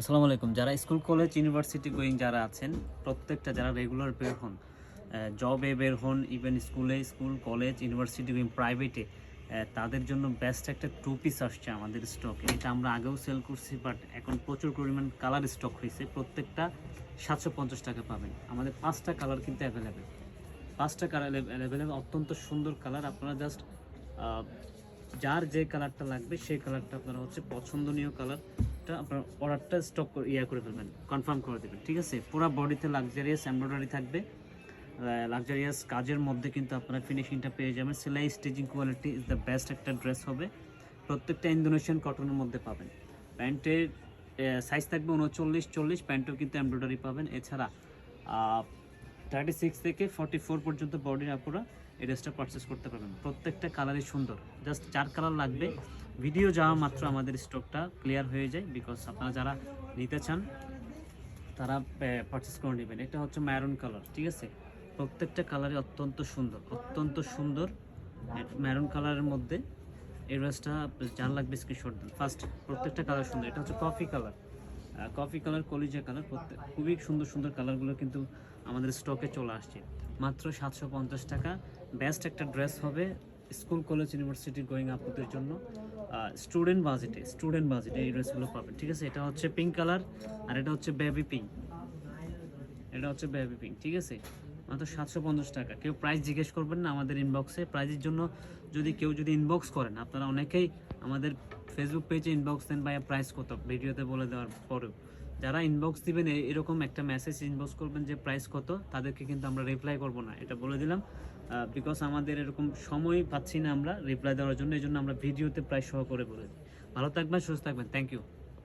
আসসালামু আলাইকুম। যারা স্কুল, কলেজ, ইউনিভার্সিটি গোয়িং যারা আছেন, প্রত্যেকটা যারা রেগুলার বের হন, জবে বের হন, even school, college, university going প্রাইভেটে, তাদের জন্য বেস্ট একটা টু পিস আসছে আমাদের স্টকে। এটা আমরা আগেও সেল করছি, বাট এখন প্রচুর পরিমাণ কালার স্টক হয়েছে। প্রত্যেকটা 750 টাকা পাবেন। আমাদের 5টা কালার কিন্তু অ্যাভেলেবেল। 5টা কালার অ্যাভেলেবেল, অত্যন্ত সুন্দর কালার। আপনারা জাস্ট যার যে কালারটা লাগবে সেই কালারটা আপনারা পছন্দনীয় কালারটা আপনার অর্ডারটা স্টক করে ফেলবেন, কনফার্ম করে দেবেন, ঠিক আছে। পুরো বডিতে লাক্সারিয়াস এমব্রয়ডারি থাকবে, লাক্সারিয়াস কাজের মধ্যে কিন্তু আপনারা ফিনিশিংটা পেয়ে যাবেন। সেলাই stitching quality is the best একটা ড্রেস হবে। প্রত্যেকটা ইন্দোনেশিয়ান কটনের মধ্যে পাবেন। প্যান্টের সাইজ থাকবে 39-40, প্যান্টও কিন্তু এমব্রয়ডারি পাবেন। এছাড়া 36 থেকে 44 পর্যন্ত বডির আপুরা এই ড্রেসটা পারচেস করতে পারবেন। প্রত্যেকটা কালারই সুন্দর। জাস্ট যার কালার লাগবে ভিডিও যাওয়া মাত্র আমাদের স্টকটা ক্লিয়ার হয়ে যায়, বিকজ আপনারা যারা নিতে চান তারা পারচেস করে নেবেন। এটা হচ্ছে ম্যারুন কালার, ঠিক আছে। প্রত্যেকটা কালারই অত্যন্ত সুন্দর ম্যারুন কালারের মধ্যে এই ড্রেসটা যার লাগবে স্ক্রিনশট দিন। ফার্স্ট প্রত্যেকটা কালার সুন্দর। এটা হচ্ছে কফি কালার, কলিজা কালার, খুবই সুন্দর কালারগুলো কিন্তু আমাদের স্টকে চলে আসছে। মাত্র 750 টাকা। বেস্ট একটা ড্রেস হবে স্কুল, কলেজ, ইউনিভার্সিটি গোয়িং আপুদের জন্য। স্টুডেন্ট বাজেটে এই ড্রেসগুলো পাবেন, ঠিক আছে। এটা হচ্ছে পিঙ্ক কালার, আর এটা হচ্ছে বেবি পিঙ্ক। ঠিক আছে। মাত্র 750 টাকা। কেউ প্রাইস জিজ্ঞেস করবেন না আমাদের ইনবক্সে। প্রাইজের জন্য কেউ যদি ইনবক্স করেন, আপনারা অনেকেই আমাদের ফেসবুক পেজে ইনবক্স দেন ভাইয়া প্রাইস কত, ভিডিওতে বলে দেওয়ার পরেও যারা ইনবক্স দিবেন এরকম একটা মেসেজ ইনবক্স করবেন যে প্রাইস কত, তাদেরকে কিন্তু আমরা রিপ্লাই করব না, এটা বলে দিলাম। বিকজ আমাদের এরকম সময় পাচ্ছি না আমরা রিপ্লাই দেওয়ার জন্য, এই জন্য আমরা ভিডিওতে প্রাইস সহ করে বলে দিই। ভালো থাকবেন, সুস্থ থাকবেন, থ্যাংক ইউ।